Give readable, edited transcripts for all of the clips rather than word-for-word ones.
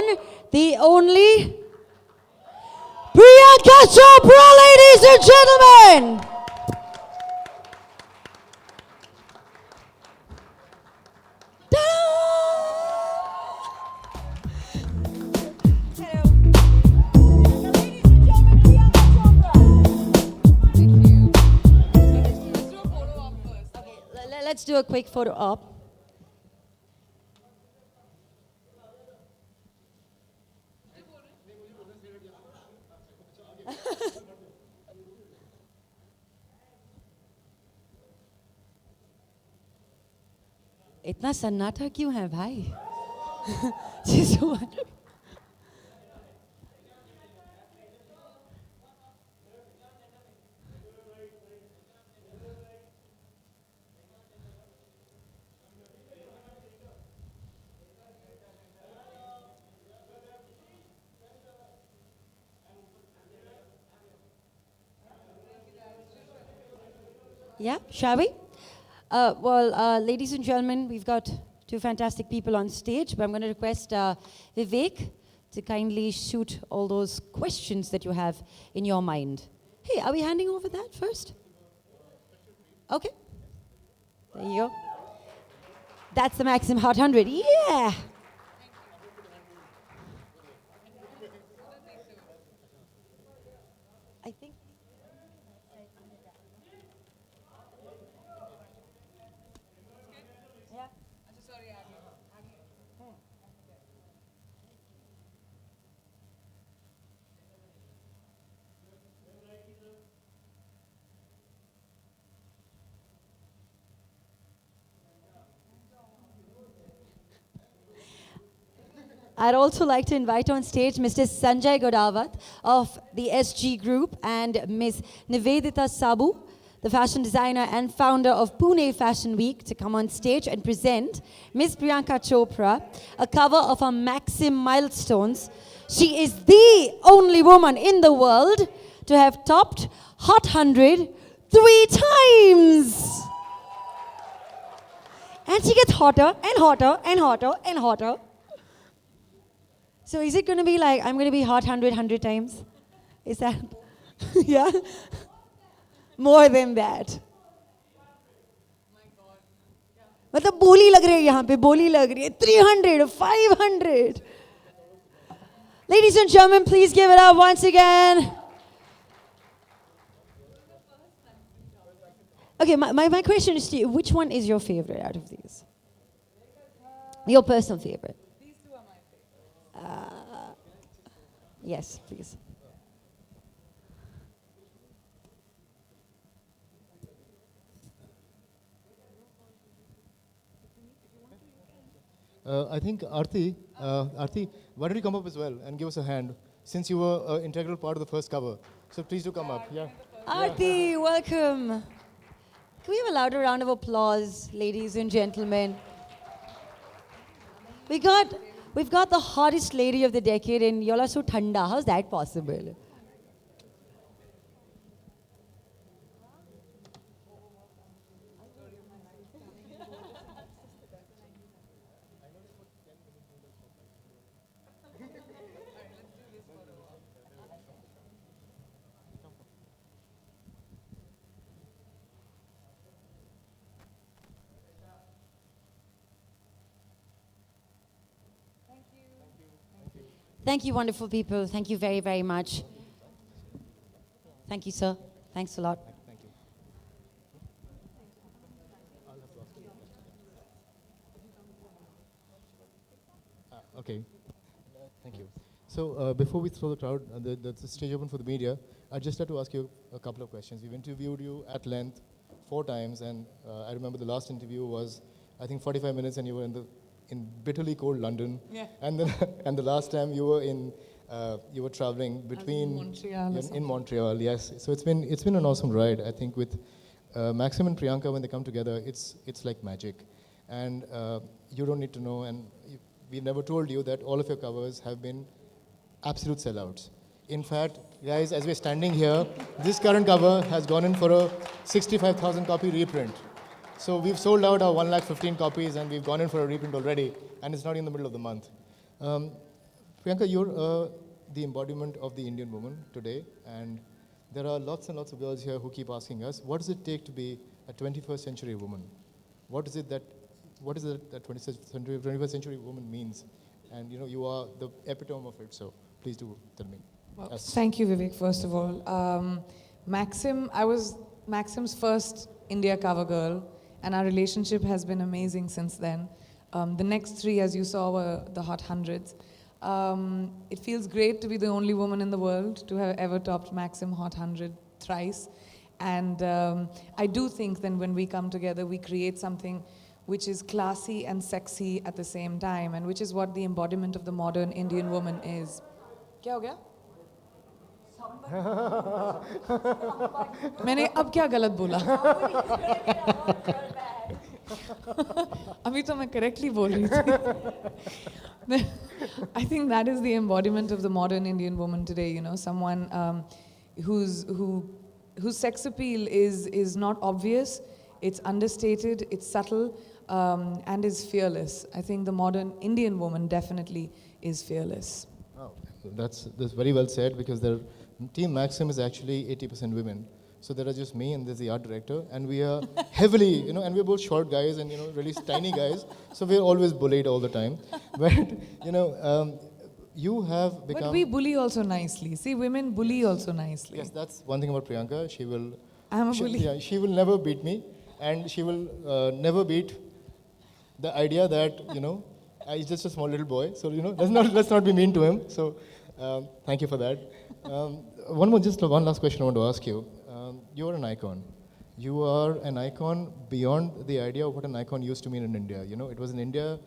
one, the only Priyanka Chopra, ladies and gentlemen. Let's do a quick photo op. इतना सन्नाटा क्यों है भाई? Yeah, shall we? Ladies and gentlemen, we've got two fantastic people on stage, but I'm going to request Vivek to kindly shoot all those questions that you have in your mind. Hey, are we handing over that first? Okay. There you go. That's the Maxim Hot 100. Yeah! I think... I'd also like to invite on stage Mr. Sanjay Godawat of the SG Group and Ms. Nivedita Sabu, the fashion designer and founder of Pune Fashion Week, to come on stage and present Ms. Priyanka Chopra, a cover of her Maxim Milestones. She is the only woman in the world to have topped Hot 100 3 times. And she gets hotter and hotter and hotter and hotter. So is it going to be like, I'm going to be hot 100 times? Is that, yeah? More than that. मतलब बोली लग रही है यहाँ पे, बोली लग रही है, 300, 500. Ladies and gentlemen, please give it up once again. Okay, my question is to you, which one is your favorite out of these? Your personal favorite? Yes, please. I think Aarti, why don't you come up as well and give us a hand, since you were an integral part of the first cover. So please do come up. Yeah. Aarti, welcome. Can we have a louder round of applause, ladies and gentlemen? We've got the hottest lady of the decade, and y'all are so thanda. How's that possible? Thank you, wonderful people. Thank you very, very much. Thank you, sir. Thanks a lot. Thank you. Okay. Thank you. So before we throw the crowd, the stage open for the media, I'd just like to ask you a couple of questions. We've interviewed you at length 4 times, and I remember the last interview was, I think, 45 minutes, and you were in bitterly cold London. Yeah. And then and the last time you were traveling between Montreal. Montreal, yes. So it's been an awesome ride. I think with Maxim and Priyanka, when they come together, it's like magic. And you don't need to know, and we've never told you that all of your covers have been absolute sellouts. In fact, guys, as we're standing here, this current cover has gone in for a 65,000 copy reprint. So we've sold out our 115,000 copies, and we've gone in for a reprint already, and it's not in the middle of the month. Priyanka, you're the embodiment of the Indian woman today, and there are lots and lots of girls here who keep asking us, what does it take to be a 21st century woman? What is it that 21st century woman means? And you are the epitome of it, so please do tell me. Well, Yes. thank you, Vivek, first of all. I was Maxim's first India cover girl, and our relationship has been amazing since then. The next three, as you saw, were the Hot Hundreds. It feels great to be the only woman in the world to have ever topped Maxim Hot 100 thrice. And I do think that when we come together, we create something which is classy and sexy at the same time, and which is what the embodiment of the modern Indian woman is. क्या हो गया? मैंने अब क्या गलत बोला? अभी तो मैं correctly बोल रही थी. I think that is the embodiment of the modern Indian woman today. Someone whose sex appeal is not obvious, it's understated, it's subtle, and is fearless. I think the modern Indian woman definitely is fearless. Oh, that's very well said, because Team Maxim is actually 80% women. So there are just me and there's the art director, and we are heavily, and we're both short guys and really tiny guys. So we're always bullied all the time. But you have become. But we bully also nicely. See, women bully also nicely. Yes, that's one thing about Priyanka. She will. I'm a bully. Yeah, she will never beat me, and she will never beat the idea that he's just a small little boy. So let's not be mean to him. So thank you for that. One last question I want to ask you. You are an icon. You are an icon beyond the idea of what an icon used to mean in India. It was in India,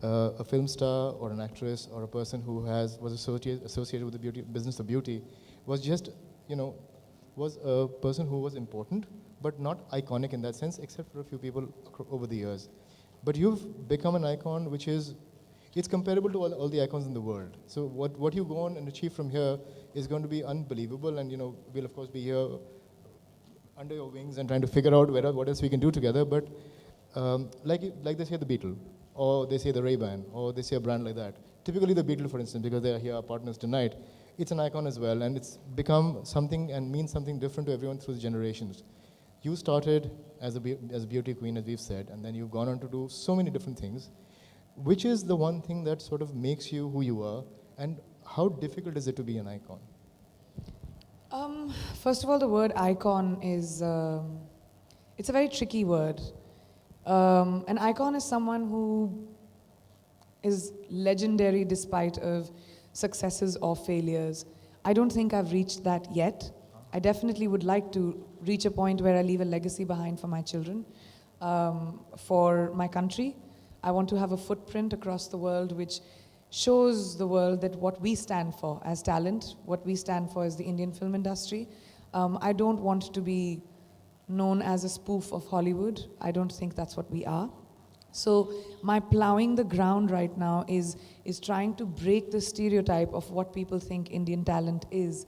a film star or an actress or a person who was associated with the business of beauty was just, was a person who was important, but not iconic in that sense, except for a few people over the years. But you've become an icon which it's comparable to all the icons in the world. So what you go on and achieve from here is going to be unbelievable, and we'll of course be here under your wings and trying to figure out what else we can do together. But like they say the Beatle, or they say the Ray-Ban, or they say a brand like that. Typically the Beatle, for instance, because they are here, our partners tonight, it's an icon as well, and it's become something and means something different to everyone through the generations. You started as a beauty queen, as we've said, and then you've gone on to do so many different things. Which is the one thing that sort of makes you who you are, and how difficult is it to be an icon? First of all, the word icon is, it's a very tricky word. An icon is someone who is legendary despite of successes or failures. I don't think I've reached that yet. I definitely would like to reach a point where I leave a legacy behind for my children, for my country. I want to have a footprint across the world which shows the world that what we stand for as talent, what we stand for as the Indian film industry. I don't want to be known as a spoof of Hollywood. I don't think that's what we are. So my plowing the ground right now is trying to break the stereotype of what people think Indian talent is,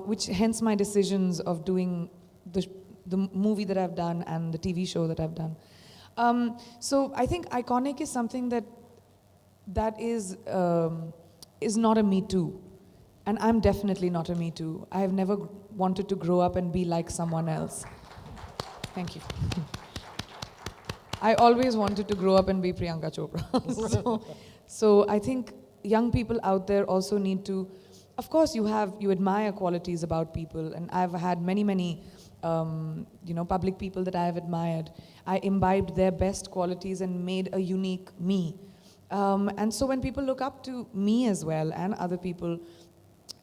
which hence my decisions of doing the movie that I've done and the TV show that I've done. So I think iconic is something that is not a Me Too. And I'm definitely not a Me Too. I have never wanted to grow up and be like someone else. Thank you. I always wanted to grow up and be Priyanka Chopra. So I think young people out there also need to, of course you admire qualities about people, and I've had many public people that I have admired. I imbibed their best qualities and made a unique me. And so when people look up to me as well and other people,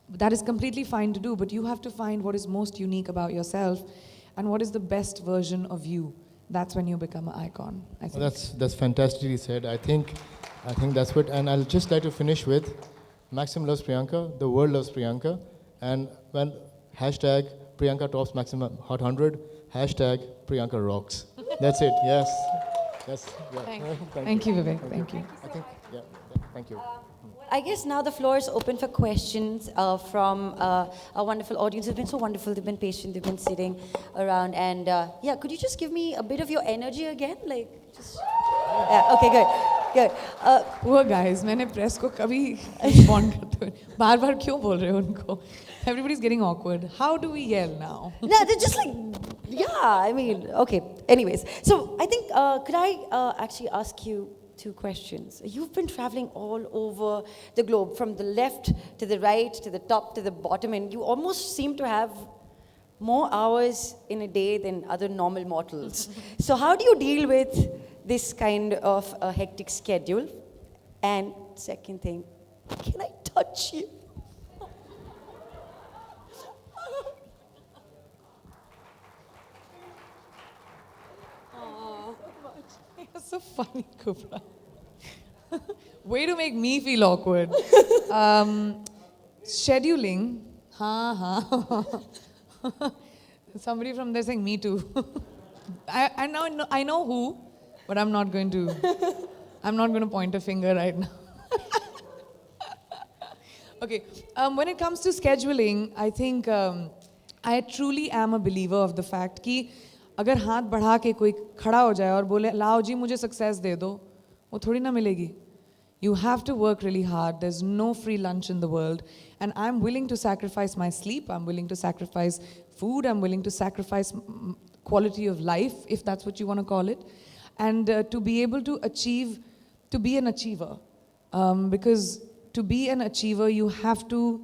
that is completely fine to do, but you have to find what is most unique about yourself and what is the best version of you. That's when you become an icon, I think. Well, that's fantastically said. I think that's what, and I'll just like to finish with, Maxim loves Priyanka, the world loves Priyanka, and when hashtag Priyanka tops Maxim Hot 100, hashtag Priyanka rocks. That's it, yes. Yes. Yeah. Thank you, Vivek. Thank you. I think, yeah, thank you. I guess now the floor is open for questions from our wonderful audience. It's been so wonderful. They've been patient. They've been sitting around. And could you just give me a bit of your energy again? Okay, good. Yeah. Poor guys, मैंने press को कभी respond करते हुए बार-बार क्यों बोल रहे हो उनको? Everybody's getting awkward. How do we yell now? No, they're just like, yeah, I mean, okay. Anyways, so I think, could I actually ask you two questions? You've been traveling all over the globe, from the left to the right, to the top to the bottom, and you almost seem to have more hours in a day than other normal mortals. So how do you deal with this kind of a hectic schedule? And second thing, can I touch you? You're so funny, Kubra. Way to make me feel awkward. Scheduling. Somebody from there saying me too. I know who, but I'm not going to point a finger right now. Okay. When it comes to scheduling, I think I truly am a believer of the fact कि अगर हाथ बढ़ा के कोई खड़ा हो जाए और बोले लाओ जी मुझे सक्सेस दे दो वो थोड़ी ना मिलेगी. You have to work really hard. There's no free lunch in the world. And I'm willing to sacrifice my sleep. I'm willing to sacrifice food. I'm willing to sacrifice quality of life, if that's what you want to call it. And to be able to achieve, to be an achiever. Because to be an achiever, you have to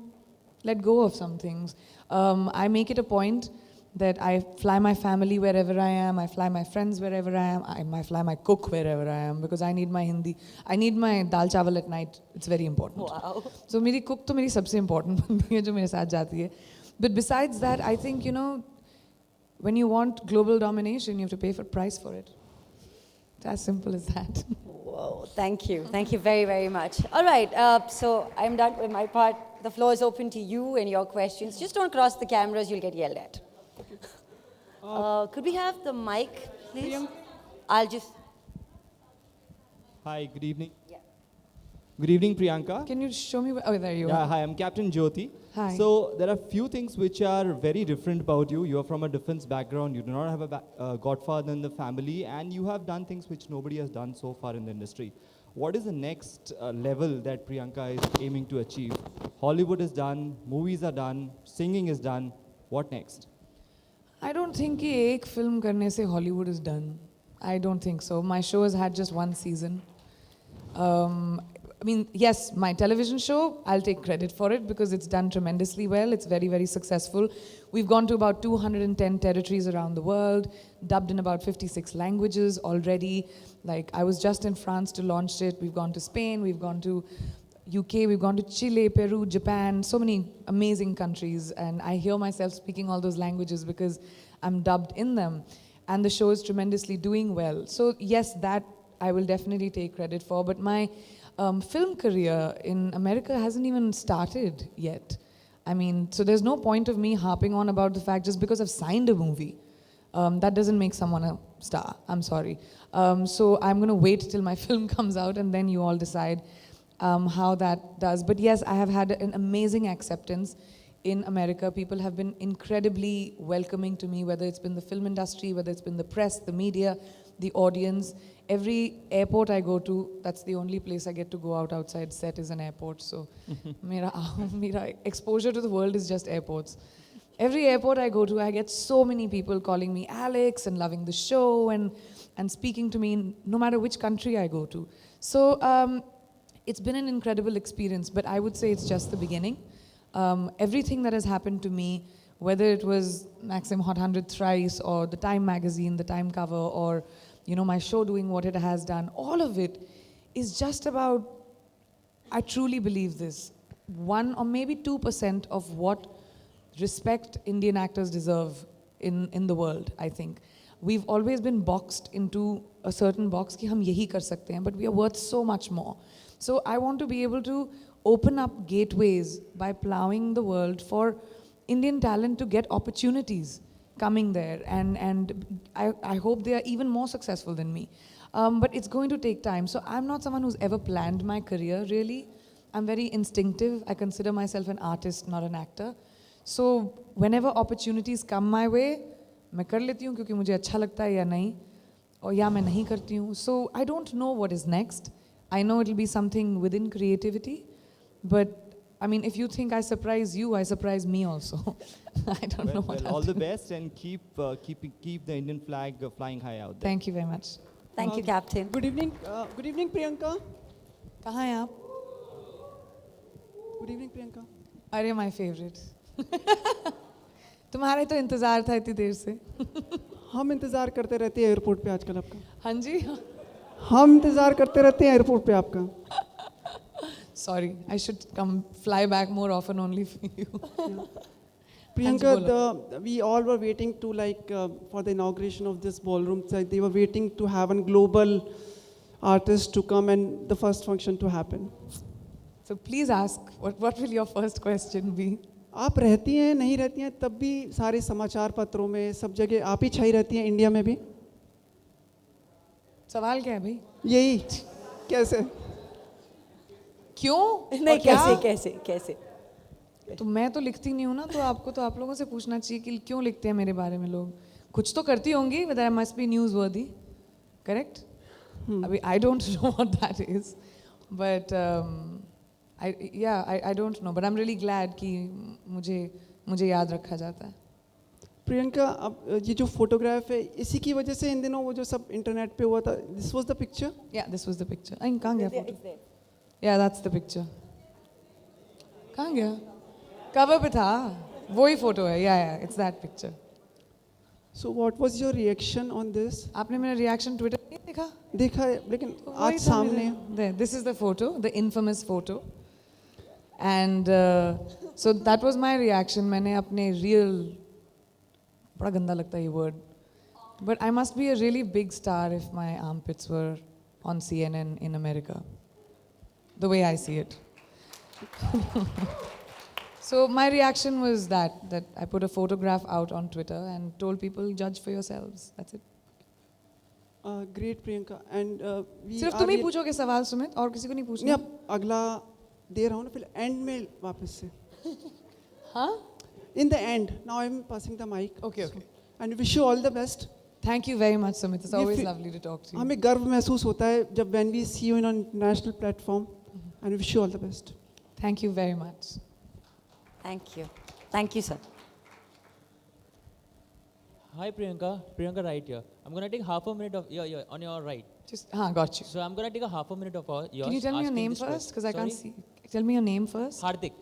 let go of some things. I make it a point that I fly my family wherever I am, I fly my friends wherever I am, I fly my cook wherever I am, because I need my Hindi, I need my dal chawal at night, it's very important. Wow. So मेरी cook तो मेरी सबसे important बनती है जो मेरे साथ जाती है. But besides that, I think, you know, when you want global domination, you have to pay for price for it. It's as simple as that. Whoa, thank you. Thank you very, very much. All right, so I'm done with my part. The floor is open to you and your questions. Just don't cross the cameras, you'll get yelled at. Could we have the mic, please? I'll just... Hi, good evening. Yeah. Good evening, Priyanka. Can you show me? Oh, there you Yeah, are. hi, I'm Captain Jyoti. Hi. So there are few things which are very different about you. You are from a defense background. You do not have a godfather in the family, and you have done things which nobody has done so far in the industry. What is the next level that Priyanka is aiming to achieve? Hollywood is done, movies are done, singing is done. What next? I don't think कि एक film करने से Hollywood is done. I don't think so. My show has had just one season. I mean, yes, my television show, I'll take credit for it because it's done tremendously well. It's very, very successful. We've gone to about 210 territories around the world, dubbed in about 56 languages already. Like, I was just in France to launch it. We've gone to Spain, we've gone to UK, we've gone to Chile, Peru, Japan, so many amazing countries. And I hear myself speaking all those languages because I'm dubbed in them. And the show is tremendously doing well. So yes, that I will definitely take credit for. But my film career in America hasn't even started yet. I mean, so there's no point of me harping on about the fact just because I've signed a movie. That doesn't make someone a star. I'm sorry. So I'm going to wait till my film comes out and then you all decide how that does. But yes, I have had an amazing acceptance in America. People have been incredibly welcoming to me, whether it's been the film industry, whether it's been the press, the media, the audience. Every airport I go to, that's the only place I get to go outside set is an airport. So mera exposure to the world is just airports. Every airport I go to, I get so many people calling me Alex and loving the show and speaking to me no matter which country I go to. So it's been an incredible experience, but I would say it's just the beginning. Everything that has happened to me, whether it was Maxim Hot 100 thrice or the Time magazine, the Time cover, or you know my show doing what it has done, all of it is just about, I truly believe this, 1 or maybe 2% of what respect Indian actors deserve in the world, I think. We've always been boxed into a certain box कि हम यही कर सकते हैं, but we are worth so much more. So I want to be able to open up gateways by plowing the world for Indian talent to get opportunities coming there, and I hope they are even more successful than me. But it's going to take time. So I'm not someone who's ever planned my career, really. I'm very instinctive. I consider myself an artist, not an actor. So whenever opportunities come my way, मैं कर लेती हूँ क्योंकि मुझे अच्छा लगता है या नहीं, और या मैं नहीं करती हूँ. So I don't know what is next. I know it'll be something within creativity, but I mean, if you think I surprise you, I surprise me also. I don't know what Well, I'll all the do. best and keep the Indian flag flying high out there. Thank you very much. Thank you, Captain. Good evening, Priyanka. कहाँ हैं आप? Good evening, Priyanka. अरे my favorite. तुम्हारा तो इंतजार था इतनी देर से. हम इंतज़ार करते रहते हैं एयरपोर्ट पे आजकल आपका. हाँ जी. हम इंतज़ार करते रहते हैं एयरपोर्ट पे आपका. Sorry, I should come fly back more often only for you. Priyanka, we all were waiting to for the inauguration of this ballroom. So they were waiting to have a global artist to come and the first function to happen. So please ask, what will your first question be? आप रहती हैं नहीं रहती हैं तब भी सारे समाचार पत्रों में सब जगह आप ही छाई रहती हैं इंडिया में भी. सवाल क्या है भाई? यही कैसे? क्यों? नहीं, और क्या? कैसे? तो मैं तो लिखती नहीं हूँ ना, तो आपको तो आप लोगों से पूछना चाहिए कि क्यों लिखते हैं मेरे बारे में लोग. कुछ तो करती होंगी, but I must be newsworthy, correct? अभी I don't know what that is, but I don't know, but I'm really glad कि मुझे याद रखा जाता है. प्रियंका, अब ये जो फोटोग्राफ है इसी की वजह से इन दिनों वो जो सब इंटरनेट पे हुआ था, this was the picture. Yeah, this was the picture. कहाँ गया photo? Yeah, that's the picture. कहाँ गया? कवर पे था. वही फोटो है. Yeah, it's that picture. So what was your reaction on this? आपने मेरा रिएक्शन ट्विटर पे नहीं देखा? देखा है लेकिन तो आज वही था सामने. मेरा. There, this is the photo, the infamous photo. And so that was my reaction. मैंने अपने real, बड़ा गंदा लगता है ये word, but I must be a really big star if my armpits were on CNN in America, the way I see it. So my reaction was that I put a photograph out on Twitter and told people, judge for yourselves. That's it. Great, Priyanka. And we सिर्फ तुम ही पूछोगे सवाल सुमित, और किसी को नहीं नहीं, पूछना? अब अगला दे रहा हूँ ना, फिर एंड में वापस से. हाँ? In the end, now I'm passing the mic. Okay, okay. And wish you all the best. Thank you very much, Sumit. It's ये always फिर- lovely to talk to you. हमें गर्व महसूस होता है जब when we see you in a national platform. And wish you all the best. Thank you very much. Thank you. Thank you, sir. Hi Priyanka, Priyanka right here. I'm gonna take half a minute of on your right. Just, got you. So I'm gonna take a half a minute of yours. Can you tell me your asking name this first? question. Because I can't Sorry? see. Tell me your name first. Hardik.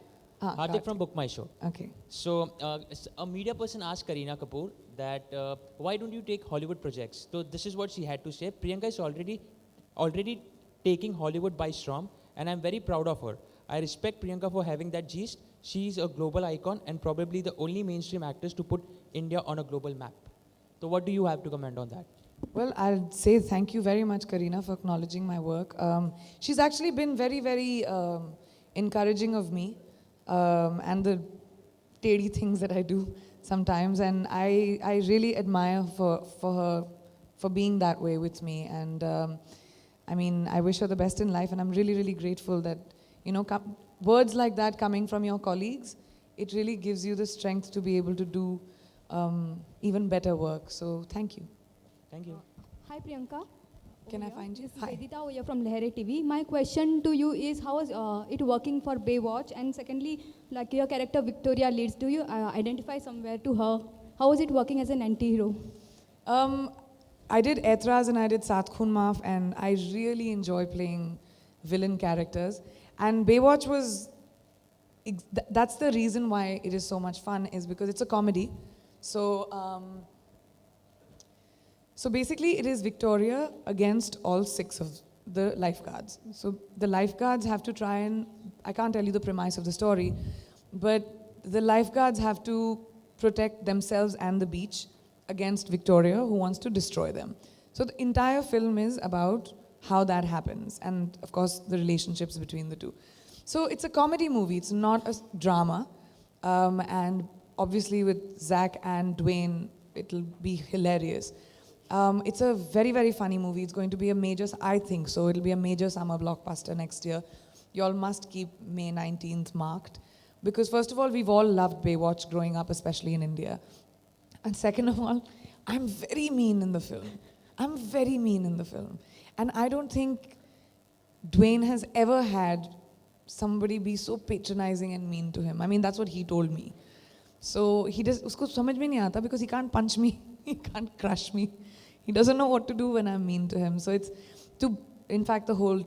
Ah, Hardik from Book My Show. Okay. So a media person asked Kareena Kapoor that why don't you take Hollywood projects? So this is what she had to say. Priyanka is already taking Hollywood by storm, and I'm very proud of her. I respect Priyanka for having that gist. She's a global icon and probably the only mainstream actress to put India on a global map. So what do you have to comment on that? Well, I'll say thank you very much, Kareena, for acknowledging my work. She's actually been very, very encouraging of me and the teddy things that I do sometimes. And I really admire for her for being that way with me. And I mean, I wish her the best in life. And I'm really, really grateful that, you know, words like that coming from your colleagues, it really gives you the strength to be able to do even better work. So thank you. Thank you. Hi Priyanka. Can I Oya. find you? This is Hi. Vedita Oya from Lehere TV. My question to you is how is it working for Baywatch? And secondly, like your character Victoria Leeds, do you identify somewhere to her? How is it working as an anti-hero? I did Etraz and I did Sat Khoon Maaf, and I really enjoy playing villain characters. And Baywatch was, that's the reason why it is so much fun, is because it's a comedy. So basically it is Victoria against all 6 of the lifeguards. So the lifeguards have to try and, I can't tell you the premise of the story, but the lifeguards have to protect themselves and the beach against Victoria, who wants to destroy them. So the entire film is about how that happens, and of course the relationships between the two. So it's a comedy movie, it's not a drama, and obviously with Zach and Dwayne, it'll be hilarious. It's a very, very funny movie. It's going to be a major, I think so, it'll be a major summer blockbuster next year. You all must keep May 19th marked, because first of all, we've all loved Baywatch growing up, especially in India. And second of all, I'm very mean in the film. I'm very mean in the film. And I don't think Dwayne has ever had somebody be so patronizing and mean to him. I mean, that's what he told me. So he does, usko samajh mein nahi aata because he can't punch me, he can't crush me. He doesn't know what to do when I'm mean to him. So it's to, in fact, the whole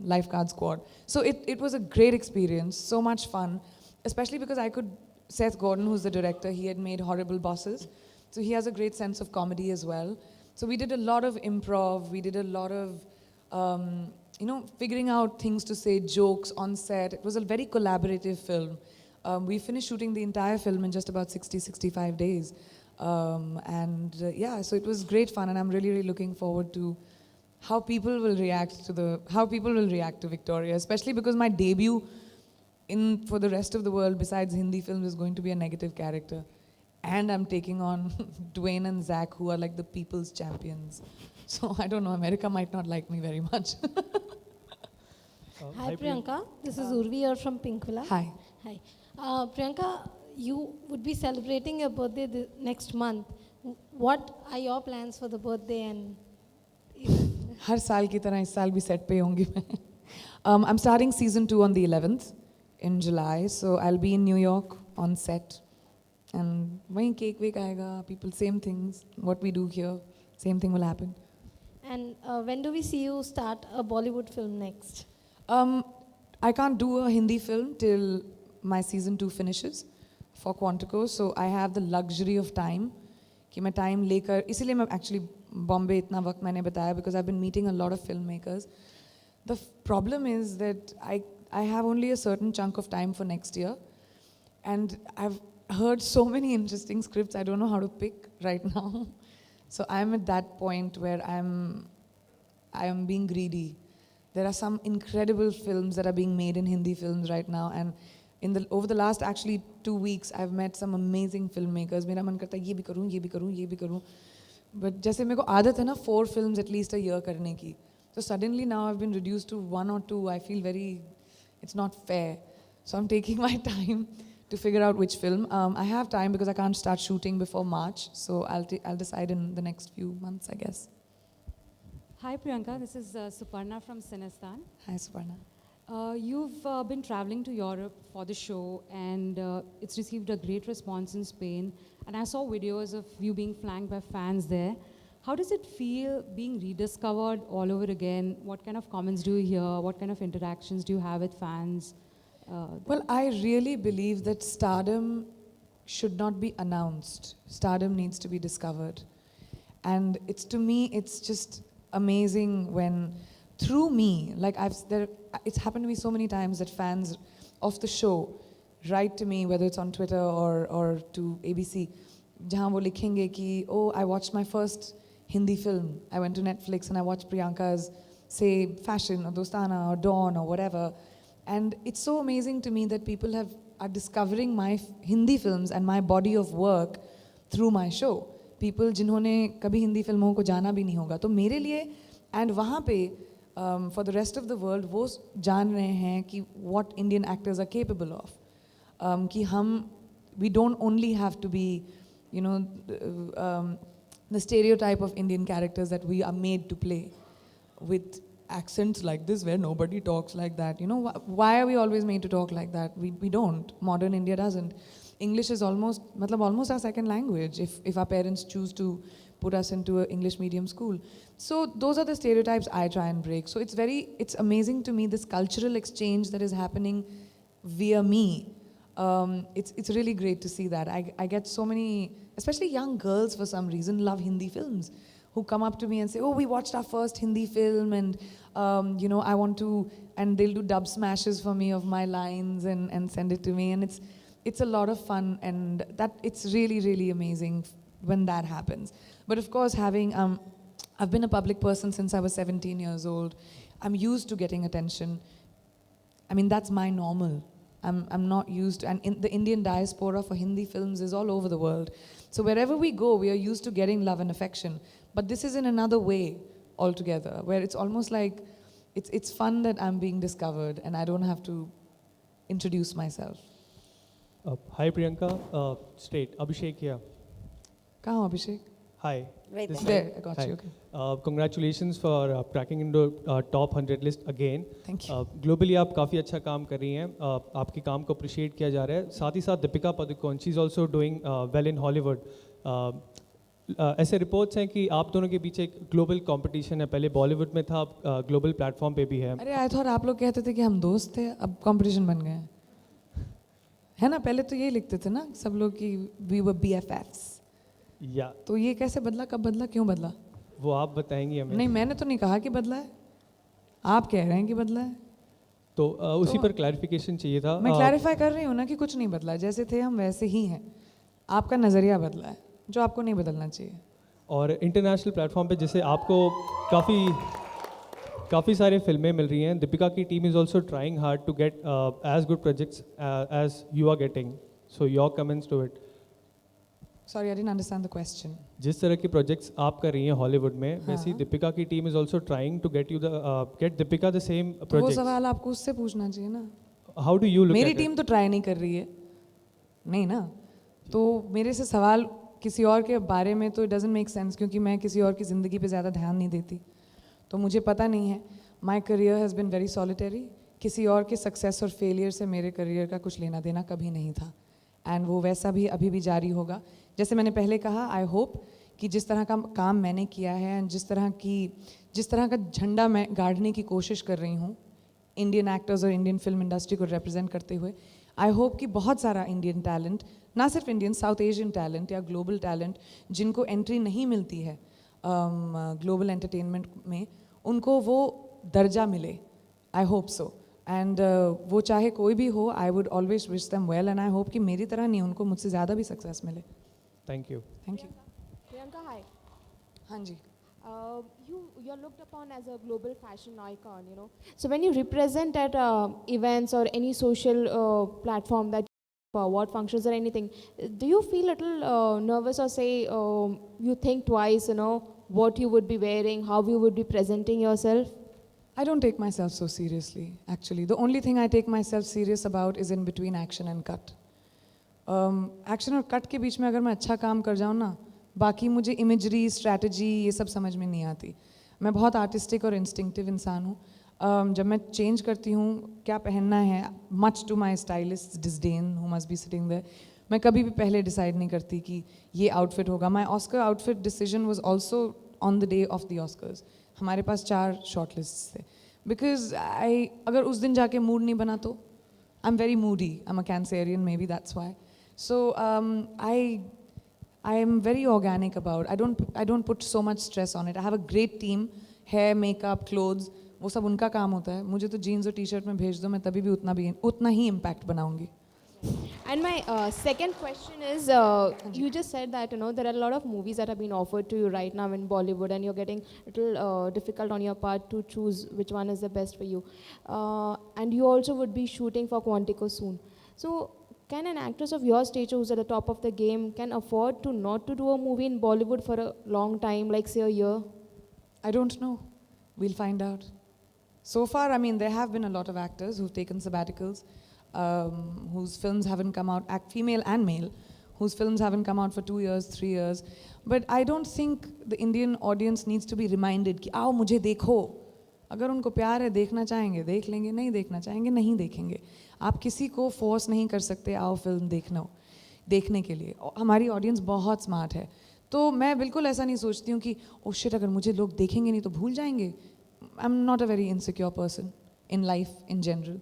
lifeguard squad. So it was a great experience, so much fun, especially because I could, Seth Gordon, who's the director, he had made Horrible Bosses. So he has a great sense of comedy as well. So we did a lot of improv, we did a lot of, figuring out things to say, jokes on set. It was a very collaborative film. We finished shooting the entire film in just about 65 days. Yeah, so it was great fun, and I'm really, really looking forward to how people will react to Victoria, especially because my debut for the rest of the world besides Hindi films is going to be a negative character. And I'm taking on Dwayne and Zach, who are like the people's champions. So I don't know, America might not like me very much. Hi Priyanka, this is Urvi here from Pinkvilla. Hi. Hi. Priyanka, you would be celebrating your birthday next month. What are your plans for the birthday and हर साल की तरह इस साल भी set पे होंगी मैं. I'm starting season 2 on the 11th in July, so I'll be in New York on set. And वहीं cake वेक आएगा, people, same things, what we do here, same thing will happen. And when do we see you start a Bollywood film next? I can't do a Hindi film till my season 2 finishes for Quantico, so I have the luxury of time कि मैं time लेकर, इसीलिए मैं actually Bombay इतना वक्त मैंने बताया because I've been meeting a lot of filmmakers. The problem is that I have only a certain chunk of time for next year, and I've heard so many interesting scripts, I don't know how to pick right now. So I'm at that point where I am being greedy. There are some incredible films that are being made in Hindi films right now, and over the last actually 2 weeks, I've met some amazing filmmakers. मेरा मन करता है ये भी करूँ, ये भी करूँ, ये भी करूँ. But जैसे मेरे को आदत है ना 4 films at least a year करने की. So suddenly now I've been reduced to 1 or 2. I feel it's not fair. So I'm taking my time to figure out which film. I have time because I can't start shooting before March. So I'll decide in the next few months, I guess. Hi Priyanka, this is Suparna from Cinestan. Hi Suparna. You've been traveling to Europe for the show, and it's received a great response in Spain. And I saw videos of you being flanked by fans there. How does it feel being rediscovered all over again? What kind of comments do you hear? What kind of interactions do you have with fans? Well, I really believe that stardom should not be announced. Stardom needs to be discovered. And to me, it's just amazing when, through me, like it's happened to me so many times that fans of the show write to me, whether it's on Twitter or to ABC, जहाँ वो लिखेंगे कि, oh, I watched my first Hindi film. I went to Netflix and I watched Priyanka's, say, Fashion or Dostana or Dawn or whatever. And it's so amazing to me that people are discovering my Hindi films and my body of work through my show. People जिन्होंने कभी हिंदी फिल्मों को जाना भी नहीं होगा. तो मेरे लिए, and वहाँ पे, for the rest of the world, वो जान रहे हैं कि what Indian actors are capable of. कि we don't only have to be, the stereotype of Indian characters that we are made to play with accents like this where nobody talks like that. Why are we always made to talk like that? We don't. Modern India doesn't. English is almost our second language if our parents choose to put us into an English medium school. So those are the stereotypes I try and break. So it's amazing to me, this cultural exchange that is happening via me. It's really great to see that. I get so many, especially young girls for some reason, love Hindi films, who come up to me and say, oh, we watched our first Hindi film and, I want to, and they'll do dub smashes for me of my lines and send it to me. And it's a lot of fun, and it's really, really amazing when that happens. But of course, I've been a public person since I was 17 years old. I'm used to getting attention. I mean, that's my normal. I'm not used to, and the Indian diaspora for Hindi films is all over the world. So wherever we go, we are used to getting love and affection. But this is in another way altogether, where it's almost like, it's fun that I'm being discovered and I don't have to introduce myself. Hi Priyanka, straight, Abhishek here. Kahan Abhishek? Hi. Right this there. side. There, I got Hi. you. Okay. Congratulations for cracking into top 100 list again. Thank you. Globally आप काफ़ी अच्छा काम कर रही हैं. आपके काम को appreciate किया जा रहा है. साथ ही साथ Deepika Padukone, she's also doing well in Hollywood. ऐसे रिपोर्ट्स हैं कि आप दोनों के बीच एक ग्लोबल कंपटीशन है. पहले बॉलीवुड में था, अब ग्लोबल प्लेटफॉर्म पे भी है. अरे आई थॉट आप लोग कहते थे कि हम दोस्त थे, अब कंपटीशन बन गए हैं, है ना? पहले तो यही लिखते थे ना सब लोग कि वी वर BFFs. या तो ये कैसे बदला, कब बदला, क्यों बदला? वो आप बताएंगी हमें. नहीं, मैंने तो नहीं कहा कि बदला है, आप कह रहे हैं कि बदला है. तो उसी पर क्लैरिफिकेशन चाहिए था. मैं क्लैरिफाई कर रही हूँ ना कि कुछ नहीं बदला, जैसे थे हम वैसे ही हैं. आपका नज़रिया बदला है जो आपको नहीं बदलना चाहिए. और इंटरनेशनल प्लेटफॉर्म पे जैसे आपको काफ़ी सारी फिल्में मिल रही हैं. दीपिका की team is also trying hard to get as good projects as you are getting. So your comments to it. Sorry, I didn't understand the question. जिस तरह के प्रोजेक्ट्स आप कर रही हैं हॉलीवुड में, वैसे ही हाँ. दीपिका की team is also trying to get Deepika the same तो वो प्रोजेक्ट्स. सवाल आपको उससे पूछना चाहिए ना. हाउ डू यू लुक मेरी एट टीम तो ट्राई नहीं कर रही है, नहीं ना. तो मेरे से सवाल किसी और के बारे में तो इट डजंट मेक सेंस, क्योंकि मैं किसी और की ज़िंदगी पे ज़्यादा ध्यान नहीं देती, तो मुझे पता नहीं है. My career has been very solitary. किसी और के सक्सेस और फेलियर से मेरे करियर का कुछ लेना देना कभी नहीं था, एंड वो वैसा भी अभी भी जारी होगा. जैसे मैंने पहले कहा, आई होप कि जिस तरह का काम मैंने किया है एंड जिस तरह का झंडा मैं गाड़ने की कोशिश कर रही हूँ इंडियन एक्टर्स और इंडियन फिल्म इंडस्ट्री को रिप्रेजेंट करते हुए, आई होप कि बहुत सारा इंडियन टैलेंट, ना सिर्फ इंडियन, साउथ एशियन टैलेंट या ग्लोबल टैलेंट जिनको एंट्री नहीं मिलती है ग्लोबल एंटरटेनमेंट में, उनको वो दर्जा मिले. I hope so. एंड वो चाहे कोई भी हो, I would always wish them well, and I hope कि मेरी तरह नहीं, उनको मुझसे ज़्यादा भी सक्सेस मिले. Thank you. Thank you. Priyanka, hi. हाँ जी. You're looked upon as a global fashion icon, you know. So when you represent at events or any social platform that award functions or anything, do you feel a little nervous or say you think twice, you know, what you would be wearing, how you would be presenting yourself? I don't take myself so seriously, actually. The only thing I take myself serious about is in between action and cut. Action और cut के बीच में अगर मैं अच्छा काम कर जाऊँ ना, बाकी मुझे इमेजरी, स्ट्रैटेजी ये सब समझ में नहीं आती. मैं बहुत आर्टिस्टिक और इंस्टिंक्टिव इंसान हूँ. जब मैं चेंज करती हूँ क्या पहनना है, much to my stylist disdain who must be sitting there, मैं कभी भी पहले डिसाइड नहीं करती कि ये आउटफिट होगा. My Oscar outfit decision was also on the day of the Oscars. हमारे पास 4 शॉर्ट लिस्ट थे, बिकॉज अगर उस दिन जाके मूड नहीं बना तो I am very moody. I am a Cancerian, maybe that's why. So I am very organic about. I don't put so much stress on it. I have a great team, hair, makeup, clothes. वो सब उनका काम होता है. मुझे तो jeans और T-shirt में भेज दो, मैं तभी भी उतना ही इम्पैक्ट बनाऊंगी. And my second question is, you just said that, you know, there are a lot of movies that have been offered to you right now in Bollywood, and you're getting a little difficult on your part to choose which one is the best for you. And you also would be shooting for Quantico soon. So can an actress of your stature who's at the top of the game can afford to not to do a movie in Bollywood for a long time, like say a year? I don't know. We'll find out. So far, I mean, there have been a lot of actors who've taken sabbaticals, whose films haven't come out, female and male, whose films haven't come out for 2 years, 3 years. But I don't think the Indian audience needs to be reminded कि आओ मुझे देखो. अगर उनको प्यार है, देखना चाहेंगे देख लेंगे, नहीं देखना चाहेंगे नहीं देखेंगे. आप किसी को फोर्स नहीं कर सकते आओ फिल्म देखने के लिए. हमारी ऑडियंस बहुत स्मार्ट है, तो मैं बिल्कुल ऐसा नहीं सोचती हूँ कि ओ शिट अगर मुझे लोग देखेंगे नहीं तो भूल जाएंगे. I am not a very insecure person in life in general.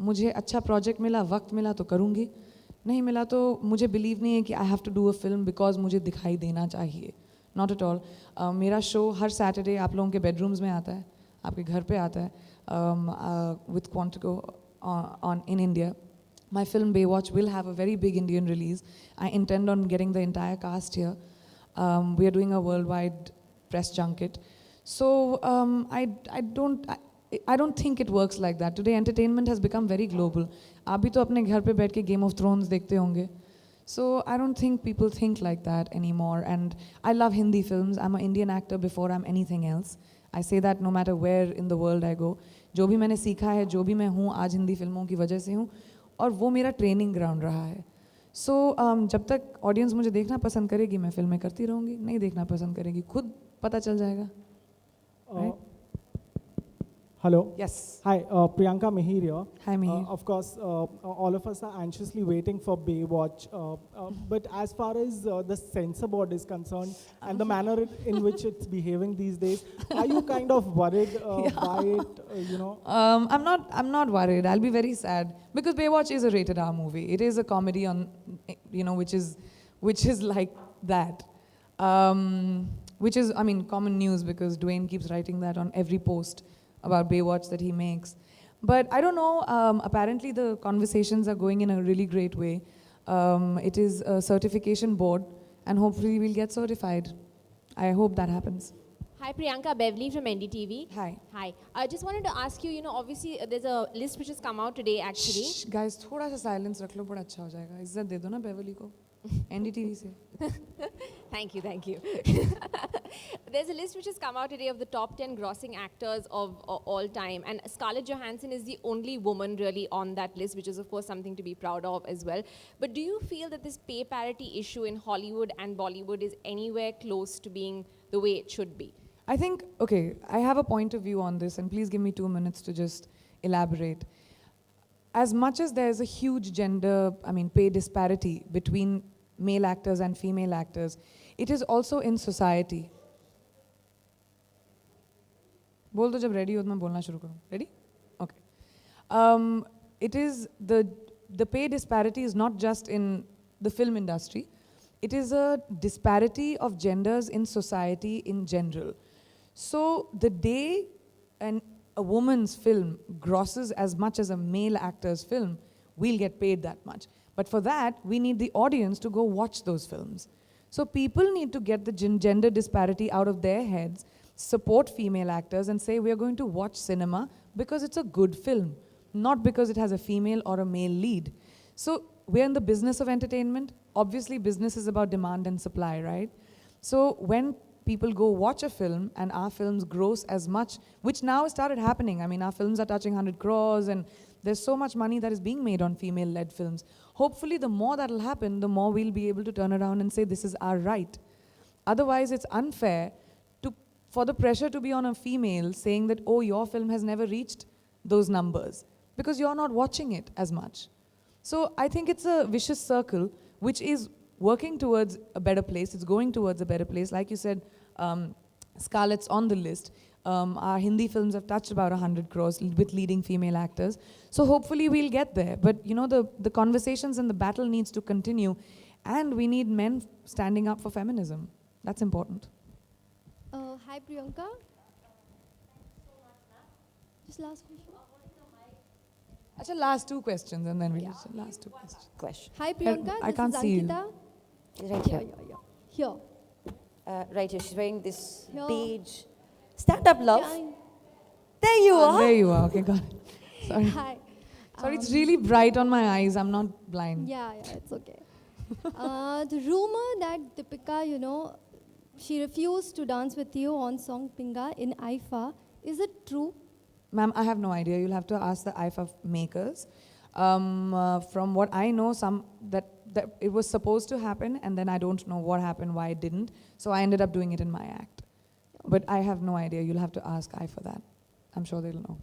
मुझे अच्छा प्रोजेक्ट मिला, वक्त मिला तो करूँगी, नहीं मिला तो मुझे बिलीव नहीं है कि I have to do a film because मुझे दिखाई देना चाहिए. Not at all. मेरा शो हर सैटरडे आप लोगों के बेडरूम्स में आता है, आपके घर पे आता है, with Quantico in India. My film Baywatch will have a very big Indian release. I intend on getting the entire cast here. We are doing a worldwide press junket. So I don't think it works like that. Today entertainment has become very global. आप भी तो अपने घर पे बैठ के Game of Thrones देखते होंगे. So I don't think people think like that anymore. And I love Hindi films. I'm an Indian actor before I'm anything else. I say that no matter where in the world I go. जो भी मैंने सीखा है, जो भी मैं हूँ आज हिंदी फिल्मों की वजह से हूँ, और वो मेरा ट्रेनिंग ग्राउंड रहा है. सो जब तक ऑडियंस मुझे देखना पसंद करेगी मैं फिल्में करती रहूँगी, नहीं देखना पसंद करेगी खुद पता चल जाएगा. Right? Hello. Yes. Hi, Priyanka Mihir here. Hi, Mihir. Of course, all of us are anxiously waiting for Baywatch. But as far as the censor board is concerned and the manner in which it's behaving these days, are you kind of worried by it? You know. I'm not worried. I'll be very sad because Baywatch is a rated R movie. It is a comedy on, which is like that. Which is, I mean, common news because Dwayne keeps writing that on every post about Baywatch that he makes. But I don't know, apparently the conversations are going in a really great way. It is a certification board and hopefully we'll get certified. I hope that happens. Hi Priyanka, Beverly from NDTV. Hi. Hi. I just wanted to ask you, obviously there's a list which has come out today actually. Shh, guys, थोड़ा सा silence रख लो, बड़ा अच्छा हो जाएगा. इज्जत दे दो ना बेवली को. NDTV से. Thank you. There's a list which has come out today of the top 10 grossing actors of all time, and Scarlett Johansson is the only woman really on that list, which is of course something to be proud of as well. But do you feel that this pay parity issue in Hollywood and Bollywood is anywhere close to being the way it should be? I think, okay, I have a point of view on this, and please give me 2 minutes to just elaborate. As much as there's a huge pay disparity between male actors and female actors, it is also in society. बोल दो जब ready हो तो मैं बोलना शुरू करूँ. Ready? Okay. It is the pay disparity is not just in the film industry. It is a disparity of genders in society in general. So the day a woman's film grosses as much as a male actor's film, we'll get paid that much. But for that, we need the audience to go watch those films. So people need to get the gender disparity out of their heads, support female actors and say we're going to watch cinema because it's a good film, not because it has a female or a male lead. So we're in the business of entertainment. Obviously, business is about demand and supply, right? So when people go watch a film and our films gross as much, which now has started happening. I mean, our films are touching 100 crores and there's so much money that is being made on female-led films. Hopefully, the more that'll happen, the more we'll be able to turn around and say this is our right. Otherwise, it's unfair for the pressure to be on a female saying that, oh, your film has never reached those numbers because you're not watching it as much. So I think it's a vicious circle which is working towards a better place. It's going towards a better place. Like you said, Scarlett's on the list. Our Hindi films have touched about 100 crores with leading female actors. So hopefully we'll get there. But the conversations and the battle needs to continue. And we need men standing up for feminism. That's important. Hi Priyanka. Just last question. Actually, last two questions and then we'll just last two questions. Hi Priyanka. I can't see you. Right here. Here. Right here. She's wearing this Here. beige. Stand up, love. There you are. There you are. Okay, got it. Sorry. Hi. Sorry, it's really bright on my eyes. I'm not blind. Yeah, it's okay. The rumor that Deepika, she refused to dance with you on song Pinga in IFA, is it true? Ma'am, I have no idea. You'll have to ask the IFA makers. From what I know, that it was supposed to happen, and then I don't know what happened, why it didn't. So I ended up doing it in my act. But I have no idea. You'll have to ask IFA that. I'm sure they'll know.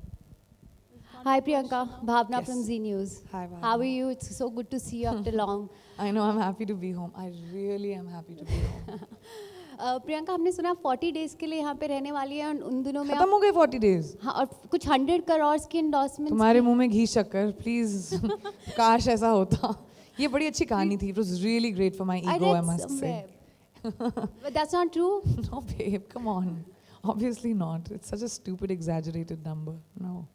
Hi Priyanka, Bhavna Yes. from Z News. Hi, Bhavna. How are you? It's so good to see you after long. I know, I'm happy to be home. I really am happy to be home. Priyanka हमने सुना 40 days के लिए यहाँ पे रहने वाली है और उन दिनों में खत्म हो गए 40 days. हाँ और कुछ 100 करोड़ की एंडोर्समेंट तुम्हारे मुंह में घी शक्कर प्लीज काश ऐसा होता. ये बड़ी अच्छी कहानी थी. It was really great for my ego, I must say. But that's not true. No, babe, come on. Obviously not. It's such a stupid, exaggerated number. No.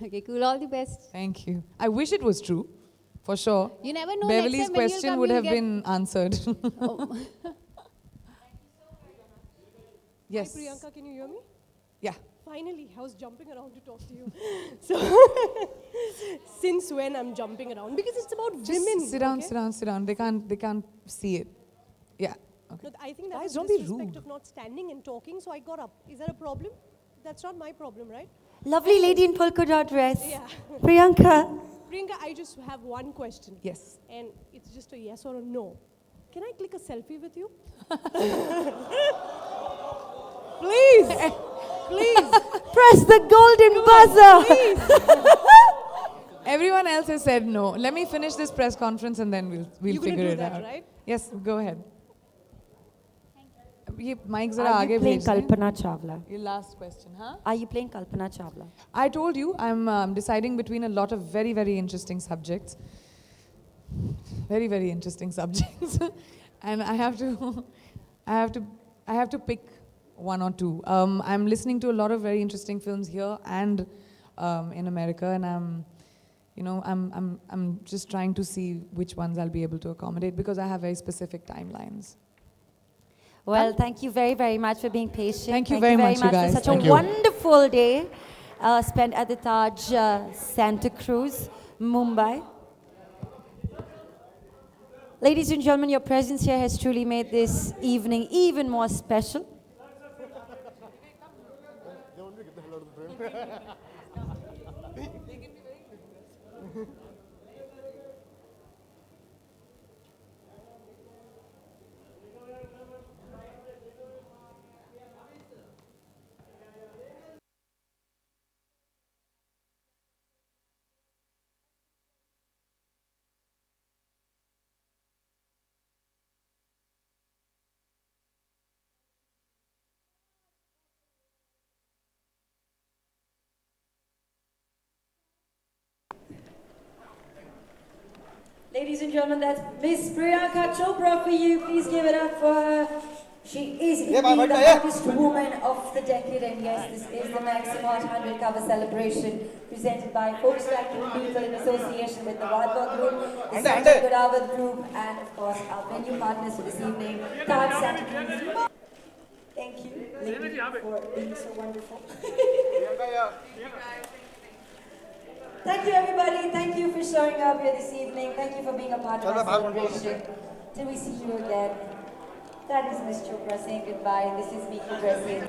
Okay, cool. All the best. Thank you. I wish it was true, for sure. You never know. Beverly's next time when you'll question come, would you'll have get- been answered. Oh. Yes. Hi Priyanka, can you hear me? Yeah. Finally, I was jumping around to talk to you. So, since when I'm jumping around? Because it's about Just women. sit down, okay? sit down, sit down. They can't see it. Yeah. Okay. No, I think that Guys, was don't be disrespect rude. of not standing and talking, so I got up. Is that a problem? That's not my problem, right? Lovely lady in polka dot dress. Yeah. Priyanka. Priyanka, I just have one question. Yes. And it's just a yes or a no. Can I click a selfie with you? Please. Please. Press the golden buzzer. Everyone else has said no. Let me finish this press conference and then we'll You're gonna figure do it that, out. right? Yes, go ahead. ये mic जरा Are आगे you playing भेज दें. Kalpana Chawla? Your last question, huh? Are you playing Kalpana Chawla? I told you I'm deciding between a lot of very, very interesting subjects. Very, very interesting subjects. And I have to pick one or two. I'm listening to a lot of very interesting films here and in America, and I'm just trying to see which ones I'll be able to accommodate because I have very specific timelines. Well, thank you very, very much for being patient. Thank you very much, you guys. for such Thank a you. wonderful day spent at the Taj Santa Cruz, Mumbai. Ladies and gentlemen, your presence here has truly made this evening even more special. Ladies and gentlemen, that's Miss Priyanka Chopra for you. Please give it up for her. She is indeed the hottest woman of the decade, and yes, this is the Maxim Hot 100 cover celebration presented by Volkswagen People in association with the Wadhwa Group, the Sanjay Godawat Group, and of course our venue partners for this evening, Taj Santa Cruz. Thank you, lady, for being so wonderful. Thank you, everybody. Thank you for showing up here this evening. Thank you for being a part of our celebration. Till we see you again. That is Miss Chopra saying goodbye, and this is me progressing.